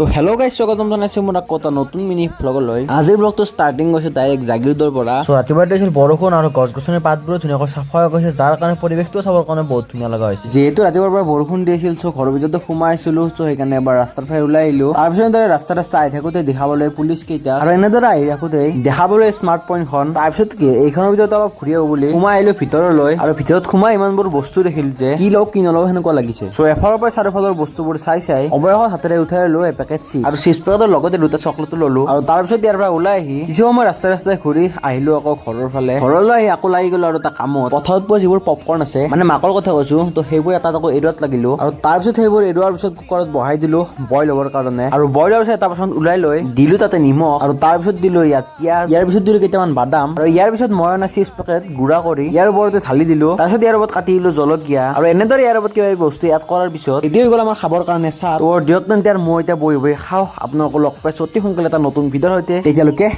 তো হেল্ল' গাইছ, স্বাগতম জনাইছো মোৰ এটা নতুন মিনি ভ্লগলৈ। আজিৰ ব্লগটো ষ্টাৰ্টিং হৈছে ডাইৰেক্ট জাগিৰোডৰ পৰা। ৰাতিপুৱা দিছিল বৰষুণ আৰু গছ গছনিৰ পাতবোৰো ধুনীয়াকৈ চাফা হৈ গৈছে, যাৰ কাৰণে পৰিৱেশটো চাবৰ কাৰণে বহুত ধুনীয়া লগা হৈছে। যিহেতু ৰাতিপুৱাৰ পৰা বৰষুণ দি আছিল, ঘৰৰ ভিতৰতে সোমাই আছিলো, সেইকাৰণে এবাৰ ৰাস্তাৰ ফালে ওলাই আহিলো। তাৰপিছত ৰাস্তা আহি থাকোতে দেখা পালে পুলিচ কেইটা, আৰু এনেদৰে আহি থাকোতে দেখা পালে স্মাৰ্ট পইণ্টখন। তাৰপিছত কি এইখনৰ ভিতৰত অলপ ঘূৰি আহো বুলি সোমাই আহিলো ভিতৰলৈ, আৰু ভিতৰত সোমাই ইমানবোৰ বস্তু দেখিল যে কি লওঁ কি নলওঁ সেনেকুৱা লাগিছে। এফালৰ পৰা চাৰিওফালৰ বস্তুবোৰ চাই অৱশেষত হাতেৰে উঠাই লৈ পেকেট চিপছ আৰু চিপছ পেকেটৰ লগতে দুটা চকলেটো ললো। আৰু তাৰপিছত ইয়াৰ পৰা ওলাই আহি কিছু সময় ৰাস্তাই ঘূৰি আহিলো আকৌ ঘৰৰ ফালে। ঘৰলৈ আহি আকৌ লাগি গলো আৰু এটা কামত। পথাৰত পোৱা যিবোৰ পপকৰ্ন আছে, মানে মাকৰ কথা কৈছো, তো সেইবোৰ এটা আকৌ এৰুৱাত লাগিলো। আৰু তাৰপিছত সেইবোৰ এৰুৱাৰ পিছত কুকাৰত বহাই দিলো বইল হ'বৰ কাৰণে। আৰু বইল হোৱাৰ পিছত এটা পাছত ওলাই লৈ দিলো তাতে নিমখ, আৰু তাৰপিছত দিলো ইয়াত পিঁয়াজ, ইয়াৰ পিছত দিলো কেইটামান বাদাম, আৰু ইয়াৰ পিছত মই অনা চিপছ পেকেট গুড়া কৰি ইয়াৰ ওপৰতে ঢালি দিলো। তাৰপিছত ইয়াৰ ওপৰত কাটি দিলো জলকীয়া, আৰু এনেদৰে ইয়াৰ ওপৰত কিবা বস্তু এড কৰাৰ পিছত এতিয়া হৈ গ'ল আমাৰ খাবৰ কাৰণে চাহ। দিয়ক তেন্তে মই এতিয়া বহি খাওঁ। আপোনালোকক লগ পাইছো অতি সোনকালে এটা নতুন ভিডিঅ'ৰ সৈতে, তেতিয়ালৈকে